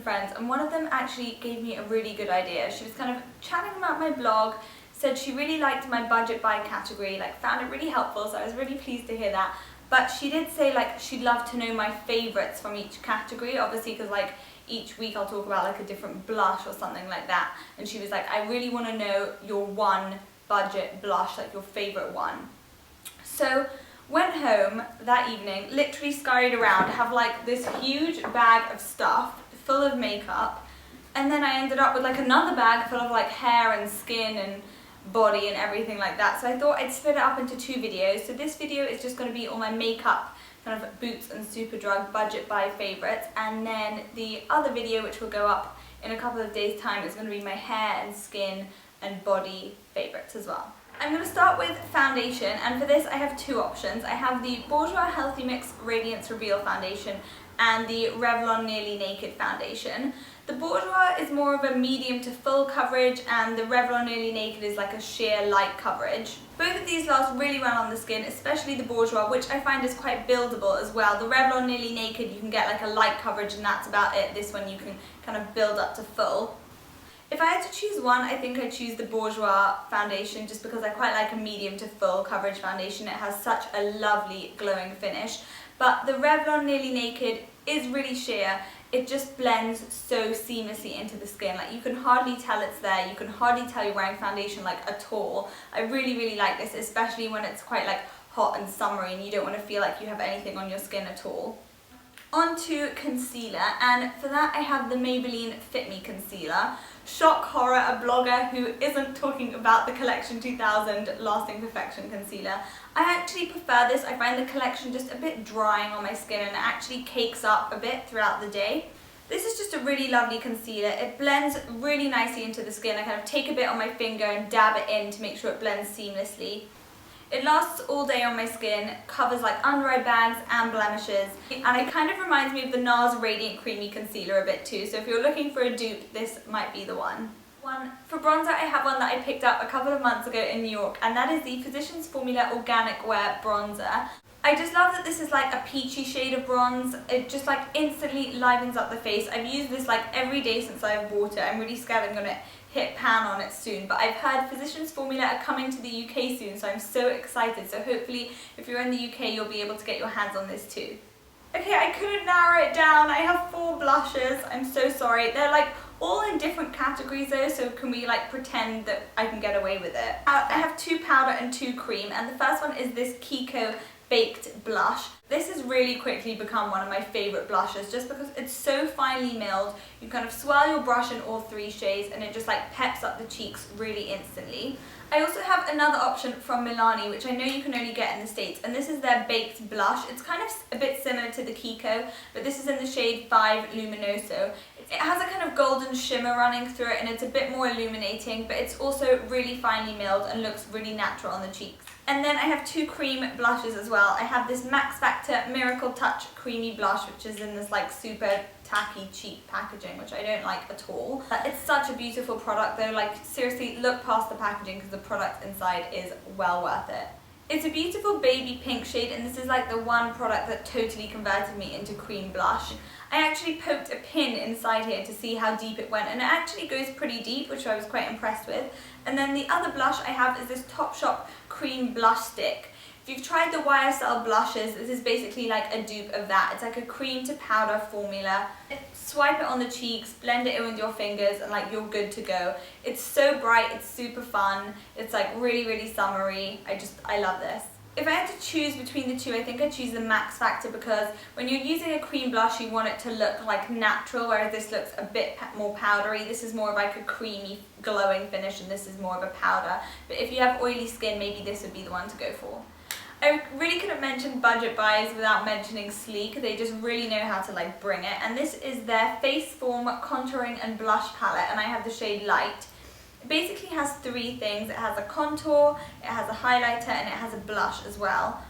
different friends, and one of them actually gave me a really good idea. She was kind of chatting about my blog, said she really liked my budget buy category, like found it really helpful, so I was really pleased to hear that. But she did say like she'd love to know my favorites from each category, obviously, because like each week I'll talk about like a different blush or something like that. And she was like, I really want to know your one budget blush, like your favorite one. So went home that evening, literally scurried around, have like this huge bag of stuff full of makeup, and then I ended up with like another bag full of like hair and skin and body and everything like that. So I thought I'd split it up into 2 videos. So this video is just going to be all my makeup kind of Boots and Superdrug budget buy favourites, and then the other video, which will go up in a couple of days time, is going to be my hair and skin and body favourites as well. I'm going to start with foundation, and for this I have 2 options. I have the Bourjois Healthy Mix Radiance Reveal Foundation and the Revlon Nearly Naked Foundation. The Bourjois is more of a medium to full coverage, and the Revlon Nearly Naked is like a sheer light coverage. Both of these last really well on the skin, especially the Bourjois, which I find is quite buildable as well. The Revlon Nearly Naked, you can get like a light coverage and that's about it. This one you can kind of build up to full. If I had to choose one, I think I'd choose the Bourjois foundation, just because I quite like a medium to full coverage foundation. It has such a lovely glowing finish. But the Revlon Nearly Naked is really sheer. It just blends so seamlessly into the skin. Like, you can hardly tell it's there. You can hardly tell you're wearing foundation like at all. I really like this, especially when it's quite like hot and summery and you don't want to feel like you have anything on your skin at all. On to concealer, and for that I have the Maybelline Fit Me Concealer. Shock horror, a blogger who isn't talking about the Collection 2000 Lasting Perfection Concealer. I actually prefer this. I find the collection just a bit drying on my skin and it actually cakes up a bit throughout the day. This is just a really lovely concealer. It blends really nicely into the skin. I kind of take a bit on my finger and dab it in to make sure it blends seamlessly. It lasts all day on my skin, covers like under eye bags and blemishes, and it kind of reminds me of the NARS Radiant Creamy Concealer a bit too, so if you're looking for a dupe, this might be the one. For bronzer, I have one that I picked up a couple of months ago in New York, and that is the Physicians Formula Organic Wear Bronzer. I just love that this is like a peachy shade of bronze. It just like instantly livens up the face. I've used this like every day since I've bought it. I'm really scared I'm going to hit pan on it soon, but I've heard Physicians Formula are coming to the UK soon, so I'm so excited. So hopefully if you're in the UK you'll be able to get your hands on this too. Okay, I couldn't narrow it down. I have 4 blushes. I'm so sorry. They're like all in different categories though, so can we like pretend that I can get away with it? I have 2 powder and 2 cream, and the first one is this Kiko Baked Blush. This has really quickly become one of my favourite blushes just because it's so finely milled. You kind of swirl your brush in all 3 shades and it just like peps up the cheeks really instantly. I also have another option from Milani, which I know you can only get in the States, and this is their Baked Blush. It's kind of a bit similar to the Kiko, but this is in the shade 5 Luminoso. It has a kind of golden shimmer running through it and it's a bit more illuminating, but it's also really finely milled and looks really natural on the cheeks. And then I have 2 cream blushes as well. I have this Max Factor Miracle Touch Creamy Blush, which is in this like super tacky cheap packaging, which I don't like at all. It's such a beautiful product though, like seriously look past the packaging because the product inside is well worth it. It's a beautiful baby pink shade, and this is like the one product that totally converted me into cream blush. I actually poked a pin inside here to see how deep it went, and it actually goes pretty deep, which I was quite impressed with. And then the other blush I have is this Topshop Cream Blush Stick. If you've tried the YSL blushes, this is basically like a dupe of that. It's like a cream to powder formula. Swipe it on the cheeks, blend it in with your fingers, and like you're good to go. It's so bright, it's super fun, it's like really summery. I love this. If I had to choose between the 2, I think I'd choose the Max Factor, because when you're using a cream blush you want it to look like natural, whereas this looks a bit more powdery. This is more of like a creamy glowing finish and this is more of a powder. But if you have oily skin, maybe this would be the one to go for. I really couldn't mention budget buys without mentioning Sleek. They just really know how to like bring it. And this is their Face Form Contouring and Blush Palette, and I have the shade Light. It basically has 3 things. It has a contour, it has a highlighter, and it has a blush as well.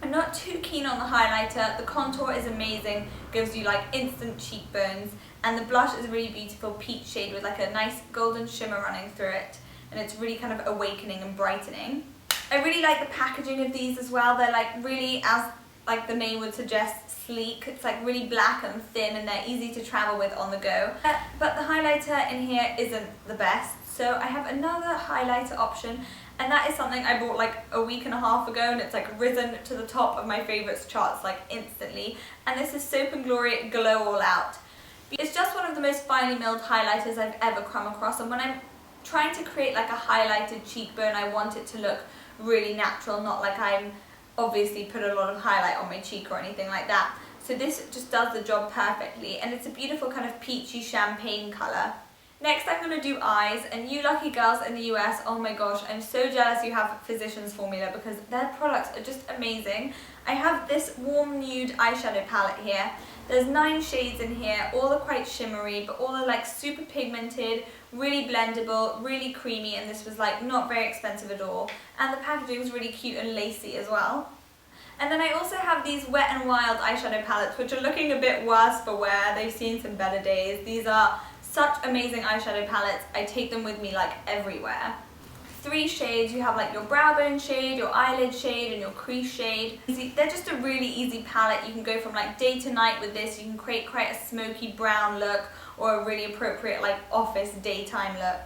I'm not too keen on the highlighter. The contour is amazing, gives you like instant cheekbones, and the blush is a really beautiful peach shade with like a nice golden shimmer running through it, and it's really kind of awakening and brightening. I really like the packaging of these as well. They're like really, as like the name would suggest, sleek. It's like really black and thin and they're easy to travel with on the go. But the highlighter in here isn't the best. So I have another highlighter option, and that is something I bought like a week and a half ago, and it's like risen to the top of my favorites charts like instantly. And this is Soap & Glory Glow All Out. It's just one of the most finely milled highlighters I've ever come across, and when I'm trying to create like a highlighted cheekbone, I want it to look really natural, not like I'm obviously put a lot of highlight on my cheek or anything like that. So this just does the job perfectly, and it's a beautiful kind of peachy champagne colour. Next I'm going to do eyes, and you lucky girls in the US, oh my gosh, I'm so jealous you have Physicians Formula because their products are just amazing. I have this warm nude eyeshadow palette here. There's 9 shades in here, all are quite shimmery, but all are like super pigmented, really blendable, really creamy, and this was like not very expensive at all. And the packaging is really cute and lacy as well. And then I also have these Wet n Wild eyeshadow palettes, which are looking a bit worse for wear. They've seen some better days. These are such amazing eyeshadow palettes. I take them with me like everywhere. 3 shades. You have like your brow bone shade, your eyelid shade, and your crease shade. They're just a really easy palette. You can go from like day to night with this. You can create quite a smoky brown look or a really appropriate like office daytime look.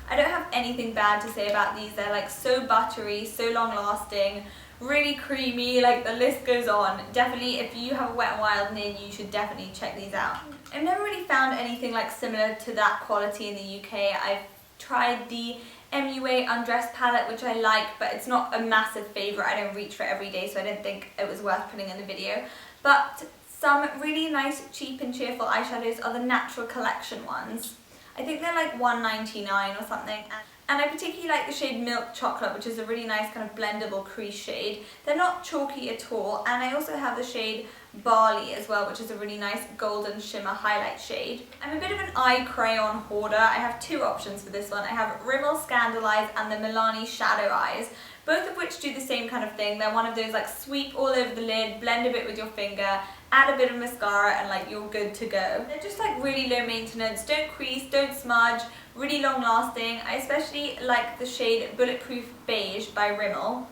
I don't have anything bad to say about these. They're like so buttery, so long lasting, really creamy, like the list goes on. Definitely if you have a Wet n Wild near you, you should definitely check these out. I've never really found anything like similar to that quality in the UK. I've tried the MUA Undressed palette, which I like, but it's not a massive favourite. I don't reach for it every day, so I didn't think it was worth putting in the video. But some really nice, cheap and cheerful eyeshadows are the Natural Collection ones. I think they're like $1.99 or something. And I particularly like the shade Milk Chocolate, which is a really nice kind of blendable crease shade. They're not chalky at all. And I also have the shade Barley as well, which is a really nice golden shimmer highlight shade. I'm a bit of an eye crayon hoarder. I have 2 options for this one. I have Rimmel Scandaleyes and the Milani Shadow Eyes, both of which do the same kind of thing. They're one of those like sweep all over the lid, blend a bit with your finger, add a bit of mascara, and like you're good to go. They're just like really low maintenance, don't crease, don't smudge, really long lasting. I especially like the shade Bulletproof Beige by Rimmel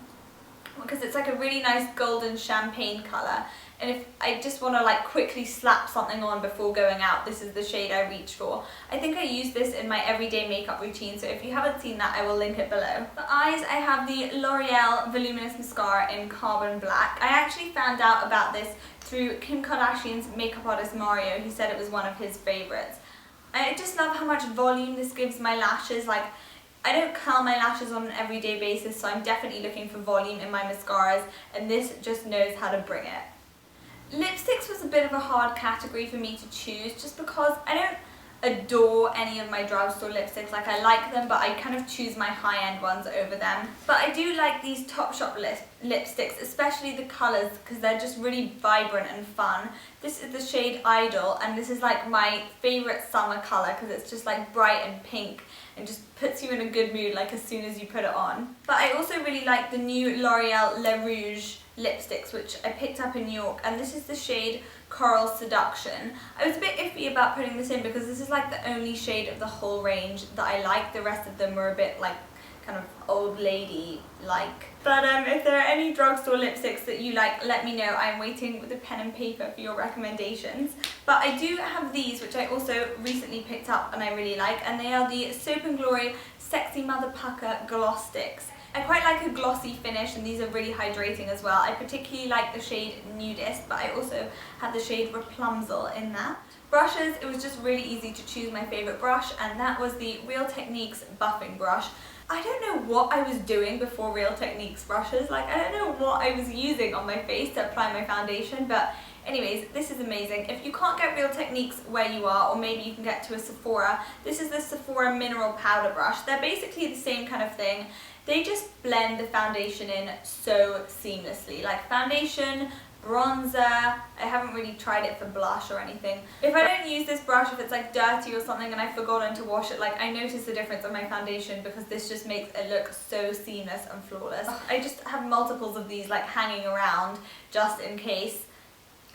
because it's like a really nice golden champagne colour, and if I just want to like quickly slap something on before going out, this is the shade I reach for. I think I use this in my everyday makeup routine, so if you haven't seen that, I will link it below. For eyes, I have the L'Oreal Voluminous Mascara in Carbon Black. I actually found out about this through Kim Kardashian's makeup artist Mario. He said it was one of his favourites. I just love how much volume this gives my lashes. Like, I don't curl my lashes on an everyday basis, so I'm definitely looking for volume in my mascaras, and this just knows how to bring it. Lipsticks was a bit of a hard category for me to choose, just because I don't adore any of my drugstore lipsticks. Like, I like them, but I kind of choose my high-end ones over them. But I do like these Topshop lipsticks, especially the colours, because they're just really vibrant and fun. This is the shade Idol, and this is like my favourite summer colour because it's just like bright and pink and just puts you in a good mood like as soon as you put it on. But I also really like the new L'Oreal Larue lipsticks, which I picked up in New York, and this is the shade Coral Seduction. I was a bit iffy about putting this in because this is like the only shade of the whole range that I like. The rest of them were a bit like kind of old lady like. But if there are any drugstore lipsticks that you like, let me know. I'm waiting with a pen and paper for your recommendations. But I do have these, which I also recently picked up and I really like, and they are the Soap & Glory Sexy Mother Pucker Gloss Sticks. I quite like a glossy finish, and these are really hydrating as well. I particularly like the shade Nudist, but I also have the shade Rapunzel in that. Brushes, it was just really easy to choose my favourite brush, and that was the Real Techniques buffing brush. I don't know what I was doing before Real Techniques brushes. Like, I don't know what I was using on my face to apply my foundation, but anyways, this is amazing. If you can't get Real Techniques where you are, or maybe you can get to a Sephora, this is the Sephora Mineral Powder Brush. They're basically the same kind of thing. They just blend the foundation in so seamlessly. Like foundation, bronzer. I haven't really tried it for blush or anything. If I don't use this brush, if it's like dirty or something and I've forgotten to wash it, like I notice the difference on my foundation because this just makes it look so seamless and flawless. I just have multiples of these like hanging around just in case.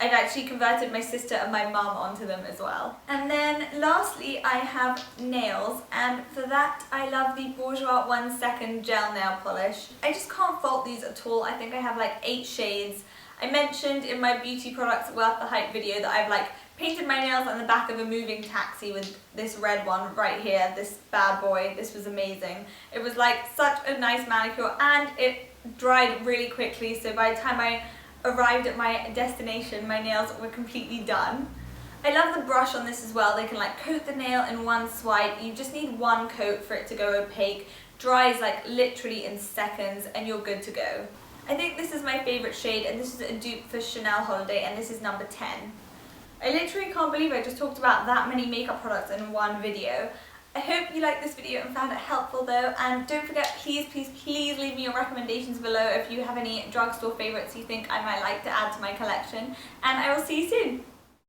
I've actually converted my sister and my mum onto them as well. And then lastly, I have nails, and for that I love the Bourjois 1 Second Gel Nail Polish. I just can't fault these at all. I think I have like 8 shades. I mentioned in my beauty products worth the hype video that I've like painted my nails on the back of a moving taxi with this red one right here, this bad boy. This was amazing. It was like such a nice manicure and it dried really quickly, so by the time I arrived at my destination, my nails were completely done. I love the brush on this as well. They can like coat the nail in one swipe. You just need one coat for it to go opaque. Dries like literally in seconds and you're good to go. I think this is my favourite shade, and this is a dupe for Chanel Holiday, and this is number 10. I literally can't believe I just talked about that many makeup products in one video. I hope you liked this video and found it helpful though, and don't forget, please leave me your recommendations below if you have any drugstore favourites you think I might like to add to my collection, and I will see you soon.